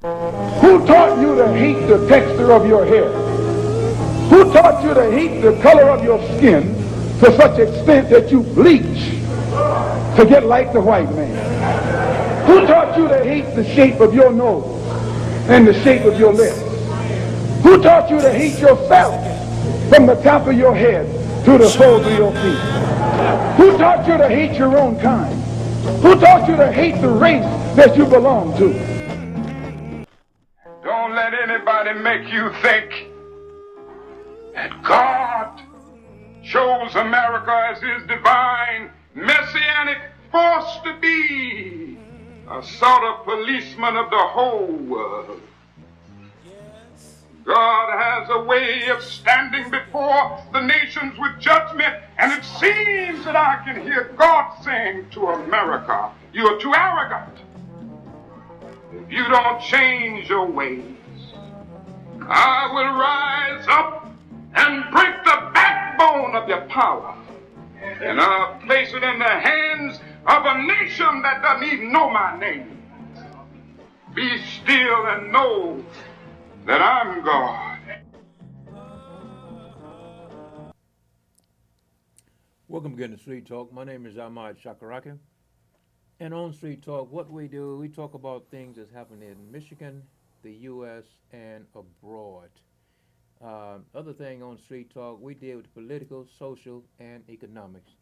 Who taught you to hate the texture of your hair? Who taught you to hate the color of your skin to such extent that you bleach to get like the white man? Who taught you to hate the shape of your nose and the shape of your lips? Who taught you to hate yourself from the top of your head to the soles of your feet? Who taught you to hate your own kind? Who taught you to hate the race that you belong to? Don't let anybody make you think that God chose America as his divine messianic force to be a sort of policeman of the whole world. God has a way of standing before the nations with judgment, and it seems that I can hear God saying to America, you are too arrogant. If you don't change your ways, I will rise up and break the backbone of your power, and I'll place it in the hands of a nation that doesn't even know my name. Be still and know that I'm God. Welcome again to Street Talk. My name is Ahmad Shakaraki. And on Street Talk, what we do, we talk about things that's happening in Michigan, the U.S., and abroad. Other thing on Street Talk, we deal with political, social, and economics.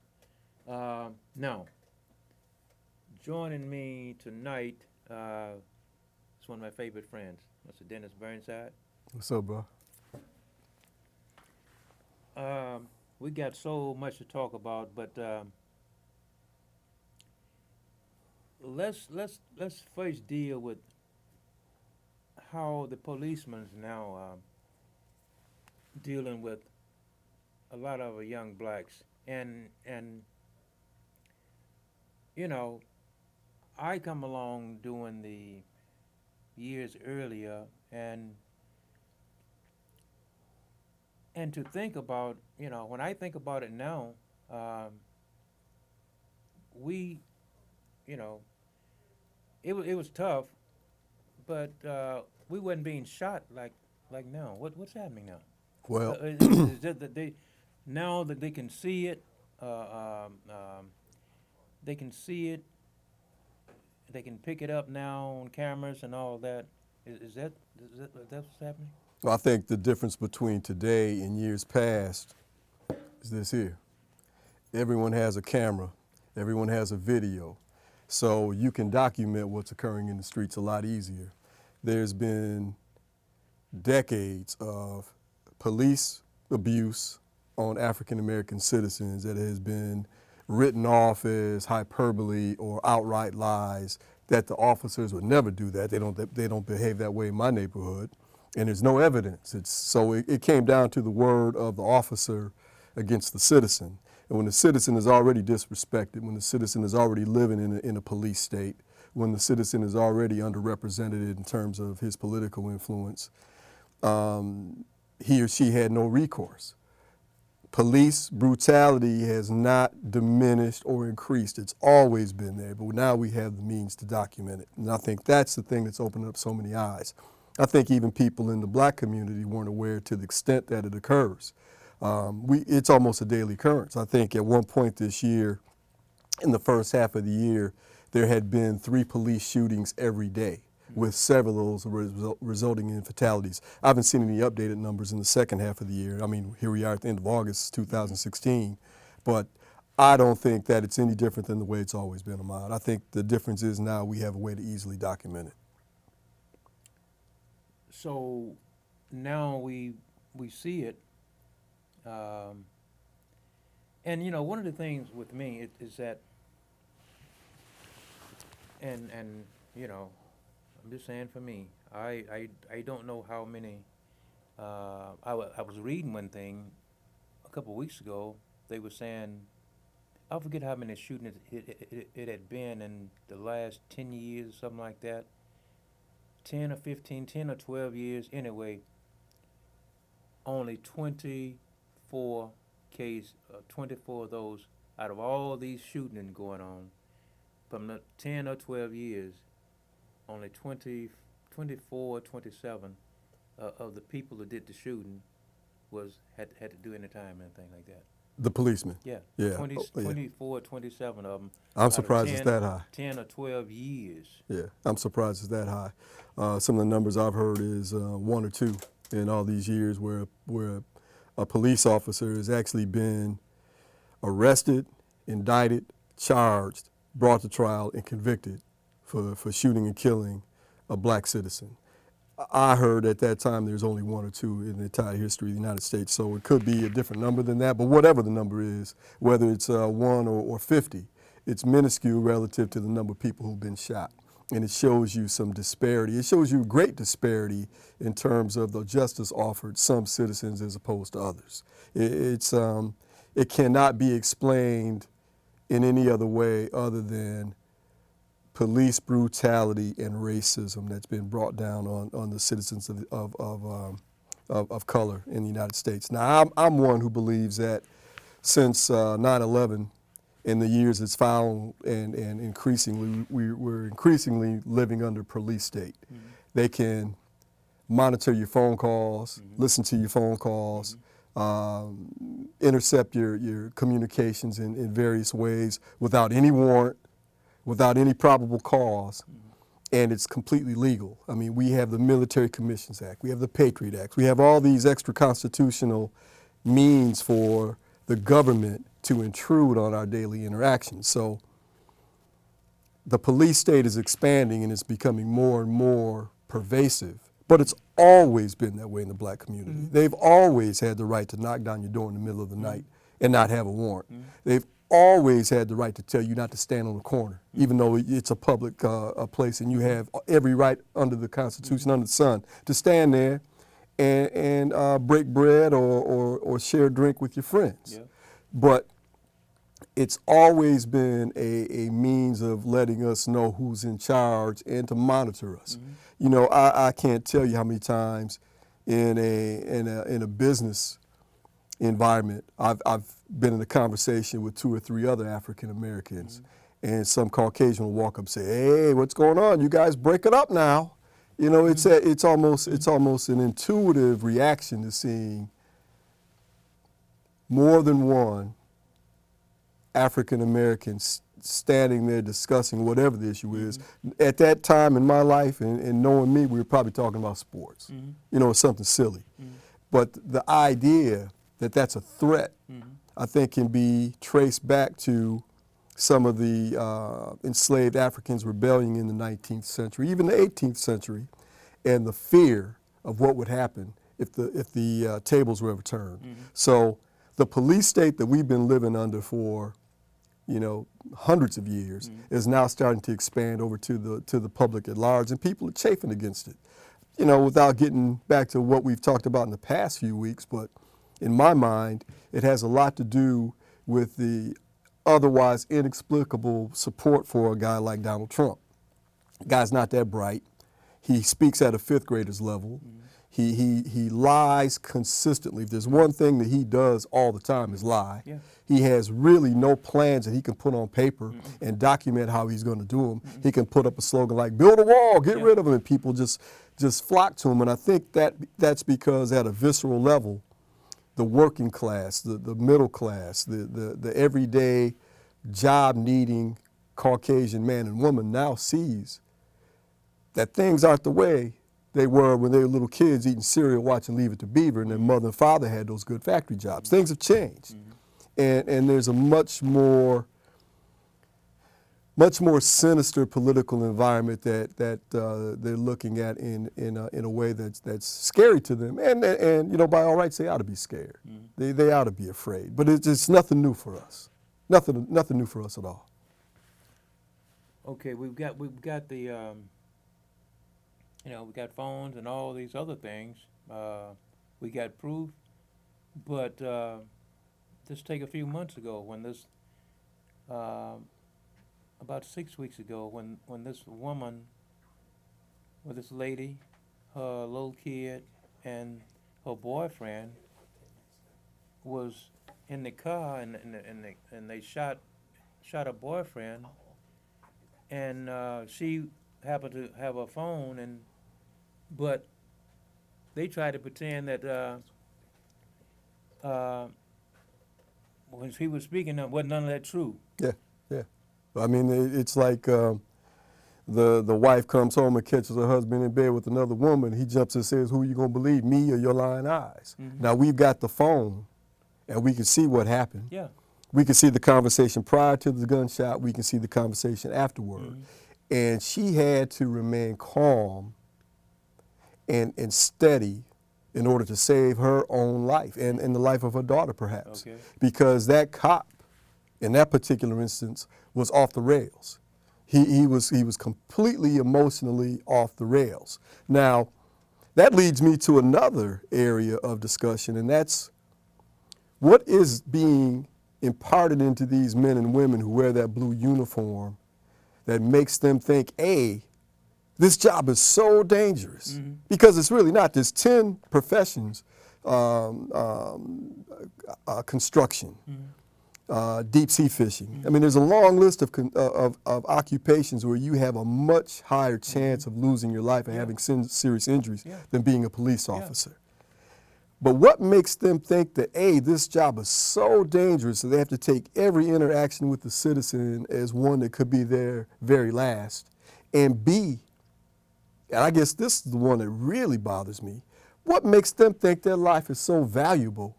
Now, joining me tonight is one of my favorite friends, Mr. Dennis Burnside. What's up, bro? We got so much to talk about, but let's first deal with how the policemen's now dealing with a lot of young blacks, and you know, I come along doing the years earlier, and to think about, when I think about it now, um, we, you know, it was tough, but we wasn't being shot like now. What's happening now? Well, Is it that they now that they can see it, uh, um, um, they can see it, they can pick it up now on cameras and all that. That's what's happening? I think the difference between today and years past is this here. Everyone has a camera, everyone has a video, so you can document what's occurring in the streets a lot easier. There's been decades of police abuse on African American citizens that has been written off as hyperbole or outright lies, that the officers would never do that. They don't behave that way in my neighborhood, and there's no evidence. It came down to the word of the officer against the citizen. And when the citizen is already disrespected, when the citizen is already living in a police state, when the citizen is already underrepresented in terms of his political influence, he or she had no recourse. Police brutality has not diminished or increased. It's always been there, but now we have the means to document it. And I think that's the thing that's opening up so many eyes. I think even people in the black community weren't aware to the extent that it occurs. It's almost a daily occurrence. I think at one point this year, in the first half of the year, there had been 3 police shootings every day, with several of those resulting in fatalities. I haven't seen any updated numbers in the second half of the year. I mean, here we are at the end of August 2016, but I don't think that it's any different than the way it's always been, Ahmad. I think the difference is now we have a way to easily document it. So now we see it, and one of the things with me is that, and I'm just saying for me, I don't know how many. I was reading one thing a couple of weeks ago. They were saying, I forget how many shootings it had been in the last 10 years, something like that. 10 or 15, 10 or 12 years. Anyway, only 24 24 of those out of all these shootings going on from the 10 or 12 years, only 24, 27 of the people who did the shooting had to do any time, anything like that. The policeman. Yeah. Yeah. 24, 27 of them. I'm surprised it's that high. 10 or 12 years. Yeah, I'm surprised it's that high. Some of the numbers I've heard is 1 or 2 in all these years where a police officer has actually been arrested, indicted, charged, brought to trial, and convicted for shooting and killing a black citizen. I heard at that time there's only 1 or 2 in the entire history of the United States, so it could be a different number than that, but whatever the number is, whether it's 1 or 50, it's minuscule relative to the number of people who've been shot. And it shows you some disparity. It shows you great disparity in terms of the justice offered some citizens as opposed to others. It cannot be explained in any other way other than police brutality and racism that's been brought down on the citizens of color in the United States. Now, I'm one who believes that since 9/11, in the years it's found and increasingly, we're increasingly living under police state. Mm-hmm. They can monitor your phone calls, mm-hmm. listen to your phone calls, mm-hmm. Intercept your communications in various ways without any warrant, without any probable cause, mm-hmm. and it's completely legal. I mean, we have the Military Commissions Act, we have the Patriot Act, we have all these extra constitutional means for the government to intrude on our daily interactions. So the police state is expanding and it's becoming more and more pervasive, but it's always been that way in the black community. Mm-hmm. They've always had the right to knock down your door in the middle of the mm-hmm. night and not have a warrant. Mm-hmm. They've always had the right to tell you not to stand on the corner, mm-hmm. even though it's a public a place and you have every right under the Constitution, mm-hmm. under the sun, to stand there and break bread or share a drink with your friends. Yeah. But it's always been a means of letting us know who's in charge and to monitor us. Mm-hmm. You know, I can't tell you how many times in a business environment I've been in a conversation with 2 or 3 other African Americans, mm-hmm. and some Caucasian will walk up and say, "Hey, what's going on? You guys break it up now." You know, mm-hmm. it's almost an intuitive reaction to seeing more than one African Americans standing there discussing whatever the issue is. Mm-hmm. At that time in my life and knowing me, we were probably talking about sports, mm-hmm. you know, something silly. Mm-hmm. But the idea that that's a threat, mm-hmm. I think can be traced back to some of the enslaved Africans rebelling in the 19th century, even the 18th century, and the fear of what would happen if the tables were ever turned. Mm-hmm. So the police state that we've been living under for, you know, hundreds of years, mm-hmm. is now starting to expand over to the public at large, and people are chafing against it. You know, without getting back to what we've talked about in the past few weeks, but in my mind, it has a lot to do with the otherwise inexplicable support for a guy like Donald Trump. The guy's not that bright. He speaks at a 5th grader's level. Mm-hmm. He lies consistently. If there's one thing that he does all the time is lie. Yeah. He has really no plans that he can put on paper, mm-hmm. and document how he's going to do them. Mm-hmm. He can put up a slogan like "Build a wall, get rid of him," and people just flock to him. And I think that's because at a visceral level, the working class, the middle class, the everyday job-needing Caucasian man and woman now sees that things aren't the way they were when they were little kids eating cereal, watching Leave It to Beaver, and their mother and father had those good factory jobs. Things have changed, mm-hmm. and there's a much more sinister political environment that they're looking at in a way that's scary to them, and you know, by all rights they ought to be scared. Mm-hmm. They ought to be afraid, but it's nothing new for us. Nothing new for us at all. Okay, we've got the. You know, we got phones and all these other things. We got proof, but just take a few months ago when this, about 6 weeks ago, when this woman, or this lady, her little kid, and her boyfriend was in the car, and they shot her boyfriend, and she happened to have a phone, and but they try to pretend that when he was speaking, wasn't none of that true. Yeah, yeah. I mean, it's like the wife comes home and catches her husband in bed with another woman. He jumps and says, "Who you gonna believe, me or your lying eyes?" Now we've got the phone, and we can see what happened. Yeah. We can see the conversation prior to the gunshot. We can see the conversation afterward. And she had to remain calm and steady in order to save her own life and the life of her daughter, perhaps. Okay. Because that cop, in that particular instance, was off the rails. He was completely emotionally off the rails. Now, that leads me to another area of discussion, and that's what is being imparted into these men and women who wear that blue uniform that makes them think, A, this job is so dangerous, because it's really not. There's 10 professions, construction, deep sea fishing. I mean, there's a long list of occupations where you have a much higher chance of losing your life and having serious injuries than being a police officer. But what makes them think that, A, this job is so dangerous that they have to take every interaction with the citizen as one that could be their very last, and B, and I guess this is the one that really bothers me, what makes them think their life is so valuable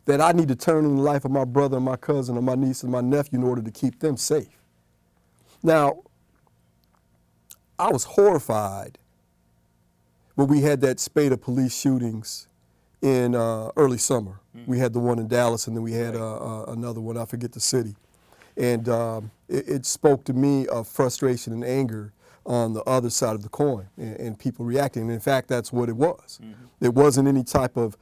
that I need to turn in the life of my brother and my cousin or my niece and my nephew in order to keep them safe? Now, I was horrified when we had that spate of police shootings in early summer. We had the one in Dallas, and then we had another one, I forget the city. And it spoke to me of frustration and anger on the other side of the coin, and people reacting. And in fact, that's what it was. It wasn't any type of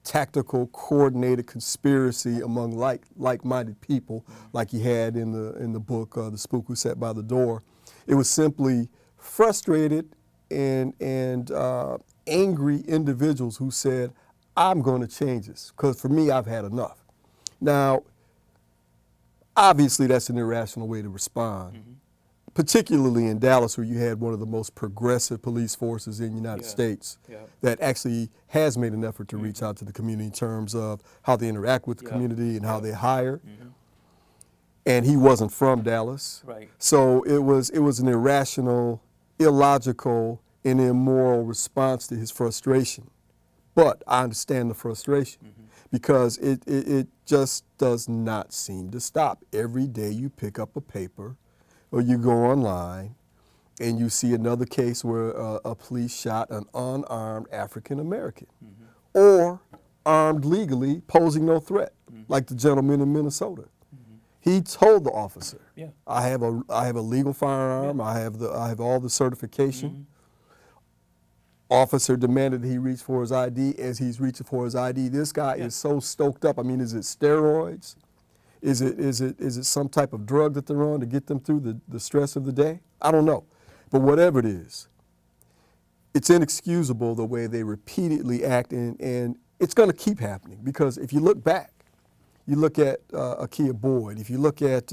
tactical, coordinated conspiracy among like-minded people like you had in the book, The Spook Who Sat by the Door. It was simply frustrated and angry individuals who said, I'm going to change this, because for me, I've had enough. Now, obviously, that's an irrational way to respond, particularly in Dallas, where you had one of the most progressive police forces in the United States that actually has made an effort to reach out to the community in terms of how they interact with the community and how they hire. And he wasn't from Dallas. Right. So it was an irrational, illogical, and immoral response to his frustration. But I understand the frustration because it just does not seem to stop. Every day you pick up a paper or you go online and you see another case where a police shot an unarmed African American or armed legally, posing no threat, like the gentleman in Minnesota. He told the officer, I have a legal firearm, I have all the certification. Officer demanded he reach for his ID. As he's reaching for his ID, this guy is so stoked up. I mean, is it steroids? Is it some type of drug that they're on to get them through the stress of the day? I don't know. But whatever it is, it's inexcusable the way they repeatedly act, and it's going to keep happening, because if you look back, you look at Akia Boyd, if you look at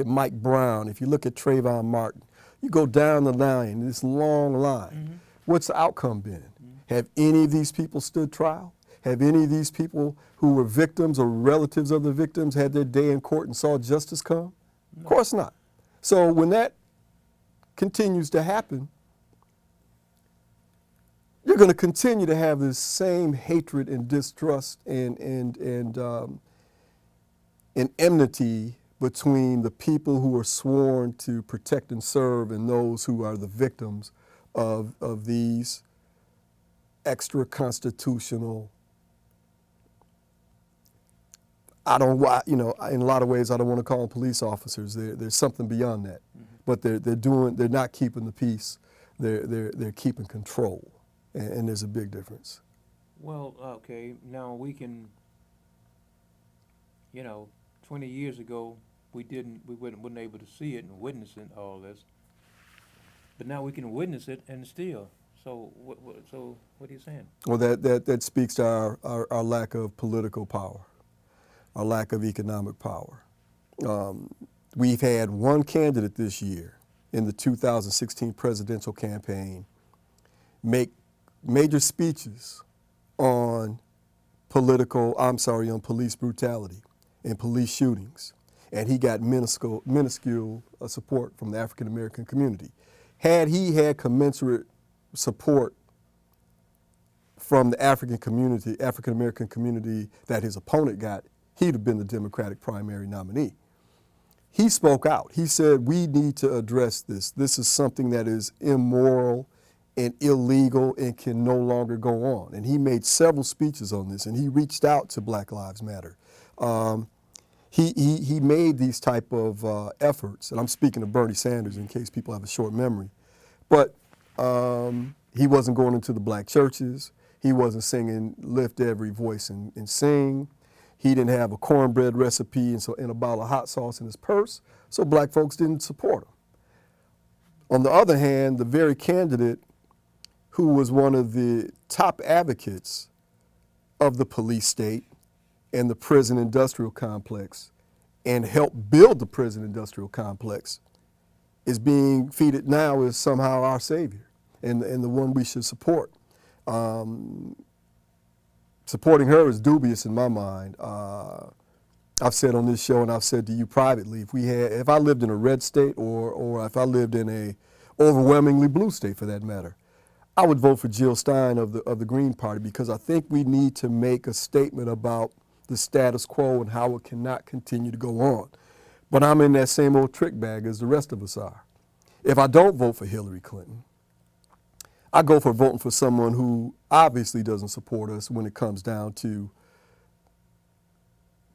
Mike Brown, if you look at Trayvon Martin, you go down the line, this long line. What's the outcome been? Have any of these people stood trial? Have any of these people who were victims or relatives of the victims had their day in court and saw justice come? No. Of course not. So when that continues to happen, you're going to continue to have this same hatred and distrust and enmity between the people who are sworn to protect and serve and those who are the victims of these extra constitutional. In a lot of ways, I don't want to call them police officers. There's something beyond that, but they're not keeping the peace. They're keeping control, and there's a big difference. Well, okay, now we can, 20 years ago, we wasn't able to see it and witness it, all this. But now we can witness it and still. So what are you saying? Well, that speaks to our lack of political power, our lack of economic power. We've had one candidate this year, in the 2016 presidential campaign make major speeches on on police brutality and police shootings. And he got minuscule support from the African American community. Had he had commensurate support from the African American community that his opponent got, he'd have been the Democratic primary nominee. He spoke out. He said, we need to address this. This is something that is immoral and illegal and can no longer go on. And he made several speeches on this, and he reached out to Black Lives Matter. He made these type of efforts, and I'm speaking of Bernie Sanders in case people have a short memory, but he wasn't going into the black churches. He wasn't singing Lift Every Voice and Sing. He didn't have a cornbread recipe and a bottle of hot sauce in his purse, so black folks didn't support him. On the other hand, the very candidate who was one of the top advocates of the police state and the prison industrial complex and helped build the prison industrial complex is being feted now as somehow our savior and the one we should support. Supporting her is dubious in my mind. I've said on this show and I've said to you privately, if I lived in a red state or if I lived in a overwhelmingly blue state for that matter, I would vote for Jill Stein of the Green Party, because I think we need to make a statement about the status quo and how it cannot continue to go on. But I'm in that same old trick bag as the rest of us are. If I don't vote for Hillary Clinton, I go for voting for someone who obviously doesn't support us when it comes down to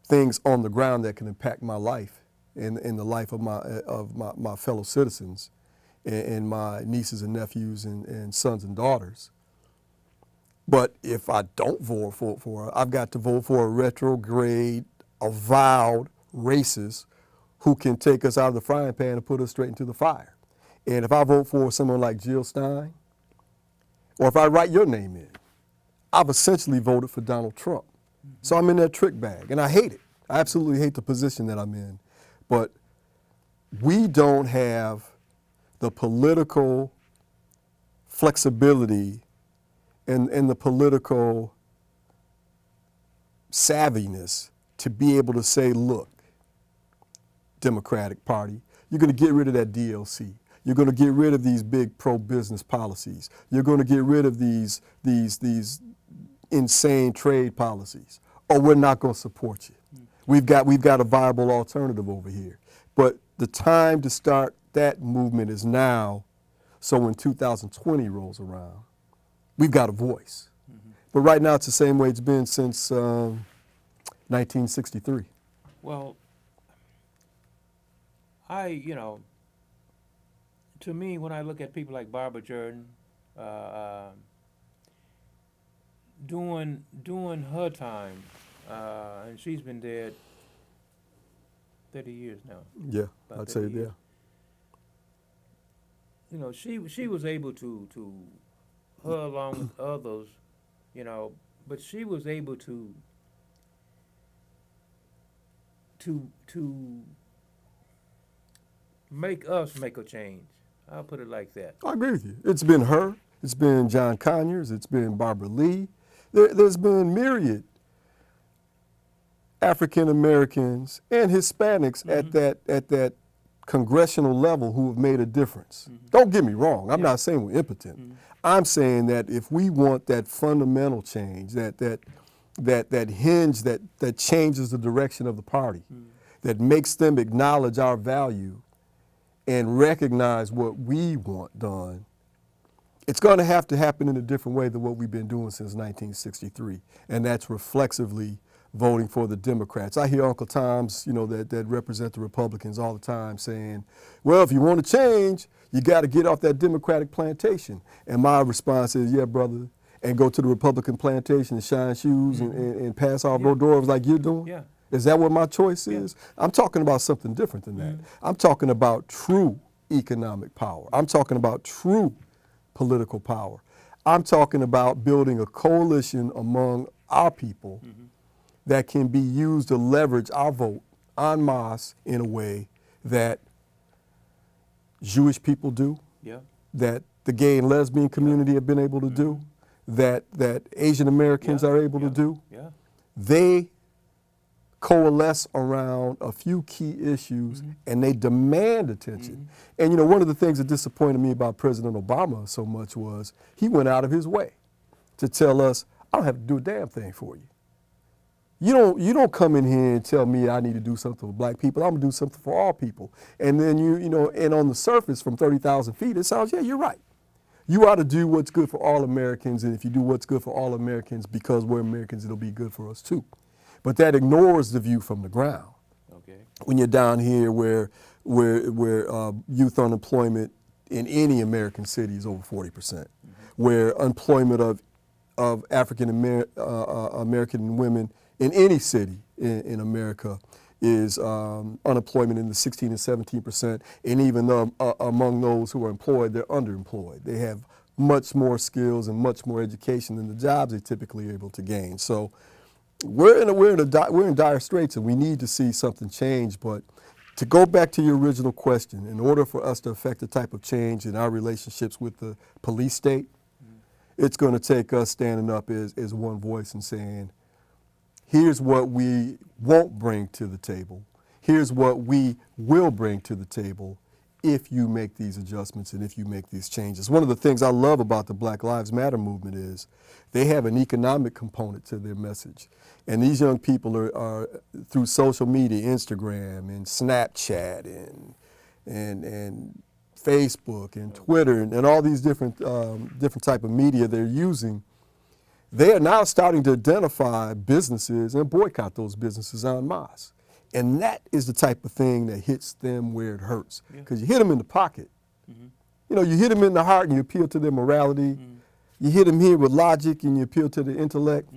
things on the ground that can impact my life and the life of my fellow citizens and my nieces and nephews and sons and daughters. But if I don't vote for her, I've got to vote for a retrograde, avowed racist who can take us out of the frying pan and put us straight into the fire. And if I vote for someone like Jill Stein, or if I write your name in, I've essentially voted for Donald Trump. So I'm in that trick bag, and I hate it. I absolutely hate the position that I'm in. But we don't have the political flexibility and the political savviness to be able to say, look, Democratic Party, you're going to get rid of that DLC. You're going to get rid of these big pro-business policies. You're going to get rid of these insane trade policies, or we're not going to support you. We've got a viable alternative over here. But the time to start that movement is now, so when 2020 rolls around, we've got a voice. Mm-hmm. But right now it's the same way it's been since 1963. Well, to me, when I look at people like Barbara Jordan, doing her time, and she's been dead 30 years now. Yeah, I'd say years. Yeah. She was able to her along with others, but she was able to make us make a change. I'll put it like that. I agree with you. It's been her. It's been John Conyers. It's been Barbara Lee. There's been myriad African Americans and Hispanics mm-hmm. at that congressional level who have made a difference. Mm-hmm. Don't get me wrong. I'm not saying we're impotent. Mm-hmm. I'm saying that if we want that fundamental change, that hinge that changes the direction of the party, mm-hmm. that makes them acknowledge our value and recognize what we want done, it's going to have to happen in a different way than what we've been doing since 1963, and that's reflexively voting for the Democrats. I hear Uncle Toms, that represent the Republicans all the time saying, well, if you want to change, you got to get off that Democratic plantation. And my response is, yeah, brother, and go to the Republican plantation and shine shoes mm-hmm. and pass off Rodorvs like you're doing? Yeah. Is that what my choice is? I'm talking about something different than that. Mm-hmm. I'm talking about true economic power. I'm talking about true political power. I'm talking about building a coalition among our people mm-hmm. that can be used to leverage our vote en masse in a way that Jewish people do, Yeah. that the gay and lesbian community have been able to do, that Asian Americans Yeah, are able yeah, to do. Yeah. They coalesce around a few key issues and they demand attention. And one of the things that disappointed me about President Obama so much was he went out of his way to tell us, I don't have to do a damn thing for you. You don't come in here and tell me I need to do something for black people. I'm gonna do something for all people. And then and on the surface from 30,000 feet, it sounds, yeah, you're right. You ought to do what's good for all Americans, and if you do what's good for all Americans, because we're Americans, it'll be good for us too. But that ignores the view from the ground. Okay. When you're down here where youth unemployment in any American city is over 40%, where employment of African American women in any city in America is unemployment in the 16 and 17%, and even though among those who are employed, they're underemployed. They have much more skills and much more education than the jobs they typically are able to gain. So we're in dire straits, and we need to see something change. But to go back to your original question, in order for us to affect the type of change in our relationships with the police state, it's going to take us standing up as one voice and saying, here's what we won't bring to the table. Here's what we will bring to the table if you make these adjustments and if you make these changes. One of the things I love about the Black Lives Matter movement is they have an economic component to their message. And these young people are through social media, Instagram and Snapchat and Facebook and Twitter and all these different type of media they're using. They are now starting to identify businesses and boycott those businesses en masse. And that is the type of thing that hits them where it hurts. Because you hit them in the pocket. You hit them in the heart and you appeal to their morality. You hit them here with logic and you appeal to their intellect.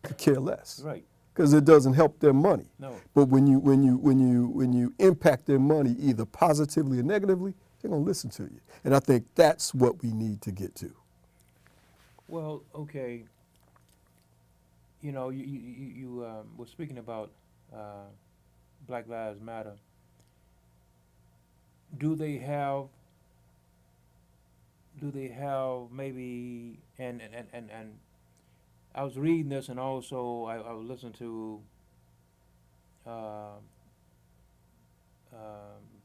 Could care less. Right. Because it doesn't help their money. No. But when you impact their money either positively or negatively, they're gonna listen to you. And I think that's what we need to get to. Well, okay. You were speaking about Black Lives Matter. Do they have maybe and I was reading this, and also I was listening to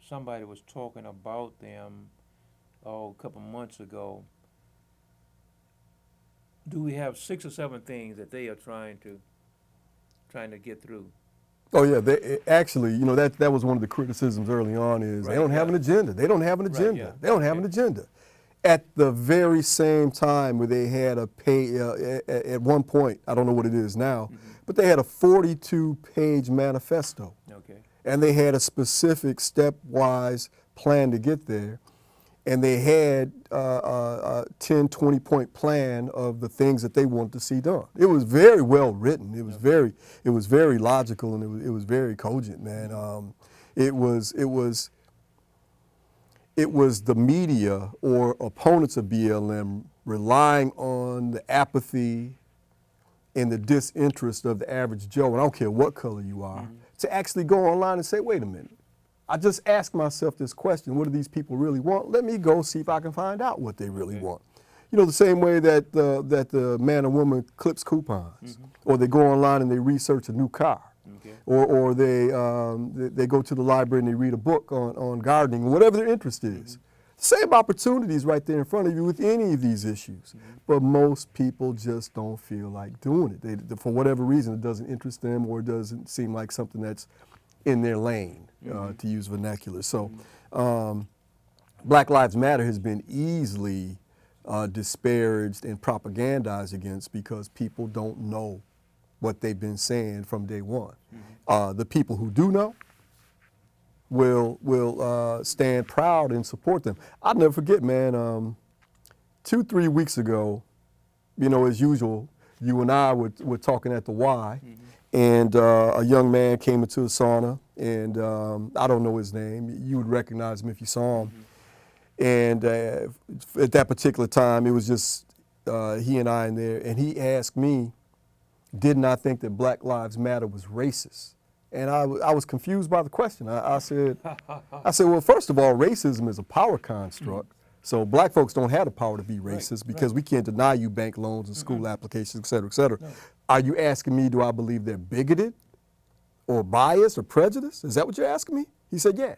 somebody was talking about them a couple months ago. Do we have 6 or 7 things that they are trying to get through? Oh yeah, they actually, that was one of the criticisms early on is they don't have an agenda. They don't have an agenda. yeah. They don't have an agenda. At the very same time where they had at one point, I don't know what it is now, but they had a 42-page manifesto. Okay. And they had a specific stepwise plan to get there. And they had a 10, 20-point plan of the things that they wanted to see done. It was very well written. It was very logical, and it was very cogent, man. It was the media or opponents of BLM relying on the apathy and the disinterest of the average Joe, and I don't care what color you are, to actually go online and say, wait a minute. I just asked myself this question, what do these people really want? Let me go see if I can find out what they really want. The same way that the man or woman clips coupons, or they go online and they research a new car, or they go to the library and they read a book on gardening, whatever their interest is. Same opportunities right there in front of you with any of these issues. But most people just don't feel like doing it. For whatever reason, it doesn't interest them, or it doesn't seem like something that's in their lane, to use vernacular. So Black Lives Matter has been easily disparaged and propagandized against because people don't know what they've been saying from day one. The people who do know will stand proud and support them. I'll never forget, man, 2-3 weeks ago, as usual, you and I were talking at the Y, and a young man came into the sauna, and I don't know his name. You would recognize him if you saw him. And at that particular time, it was just he and I in there, and he asked me, didn't I think that Black Lives Matter was racist? And I was confused by the question. I said, well, first of all, racism is a power construct. So black folks don't have the power to be racist because we can't deny you bank loans and school applications, et cetera, et cetera. No. Are you asking me, do I believe they're bigoted or biased or prejudiced? Is that what you're asking me? He said, yeah.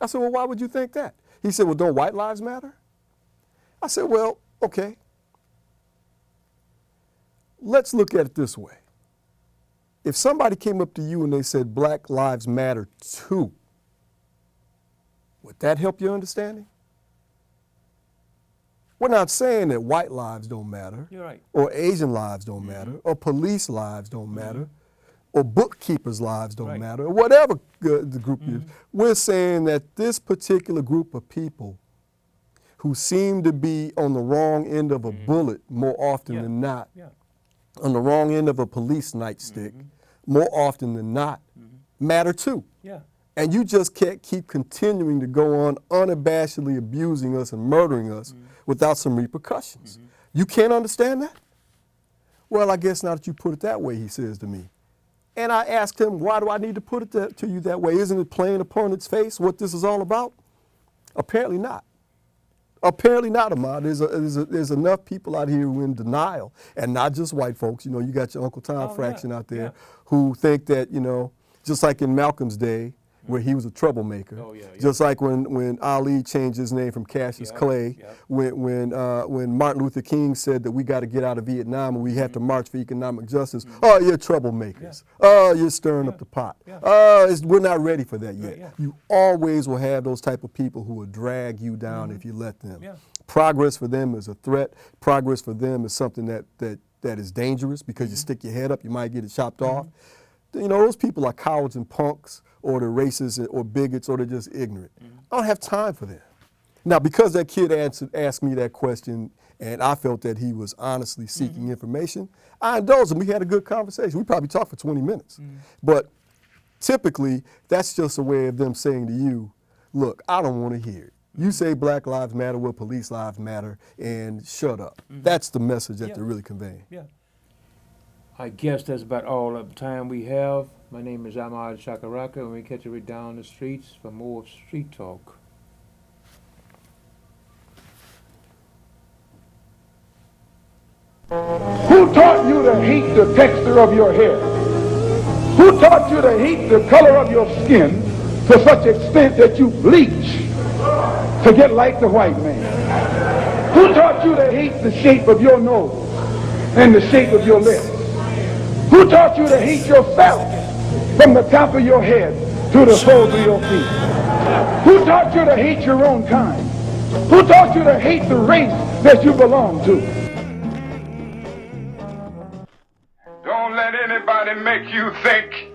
I said, well, why would you think that? He said, well, don't white lives matter? I said, well, okay. Let's look at it this way. If somebody came up to you and they said black lives matter too, would that help your understanding? We're not saying that white lives don't matter, You're right. or Asian lives don't matter, or police lives don't matter, or bookkeepers' lives don't matter, or whatever the group is. We're saying that this particular group of people who seem to be on the wrong end of a bullet more often than not, on the wrong end of a police nightstick more often than not, matter too. Yeah. And you just can't keep continuing to go on unabashedly abusing us and murdering us without some repercussions. You can't understand that? Well, I guess now that you put it that way, he says to me. And I asked him, why do I need to put it to you that way? Isn't it plain upon its face what this is all about? Apparently not. Apparently not, Ahmad. There's enough people out here who are in denial, and not just white folks. You know, you got your Uncle Tom fraction out there who think that, you know, just like in Malcolm's day, where he was a troublemaker. Just like when Ali changed his name from Cassius Clay, when Martin Luther King said that we got to get out of Vietnam and we have to march for economic justice. Oh, you're troublemakers. Oh, you're stirring up the pot. We're not ready for that yet. You always will have those type of people who will drag you down if you let them. Progress for them is a threat. Progress for them is something that is dangerous because you stick your head up, you might get it chopped off. You know, those people are cowards and punks, or they're racist or bigots, or they're just ignorant. I don't have time for them. Now, because that kid asked me that question and I felt that he was honestly seeking information, I indulged him. We had a good conversation. We probably talked for 20 minutes. But typically, that's just a way of them saying to you, look, I don't want to hear it. You say Black Lives Matter, well, police lives matter, and shut up. That's the message that they're really conveying. I guess that's about all the time we have. My name is Ahmad Shakaraka, and we catch you down the streets for more street talk. Who taught you to hate the texture of your hair? Who taught you to hate the color of your skin to such extent that you bleach to get like the white man? Who taught you to hate the shape of your nose and the shape of your lips? Who taught you to hate yourself from the top of your head to the soles of your feet? Who taught you to hate your own kind? Who taught you to hate the race that you belong to? Don't let anybody make you think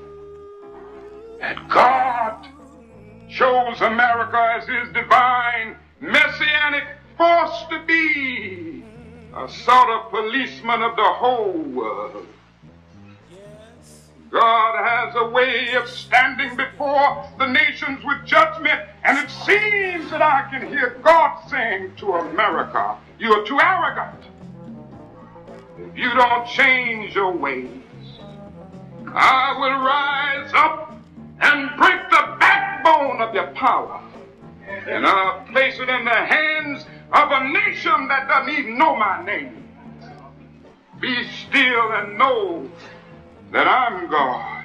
that God chose America as his divine messianic force to be a sort of policeman of the whole world. God has a way of standing before the nations with judgment, and it seems that I can hear God saying to America, you are too arrogant. If you don't change your ways, I will rise up and break the backbone of your power, and I'll place it in the hands of a nation that doesn't even know my name. Be still and know that I'm God.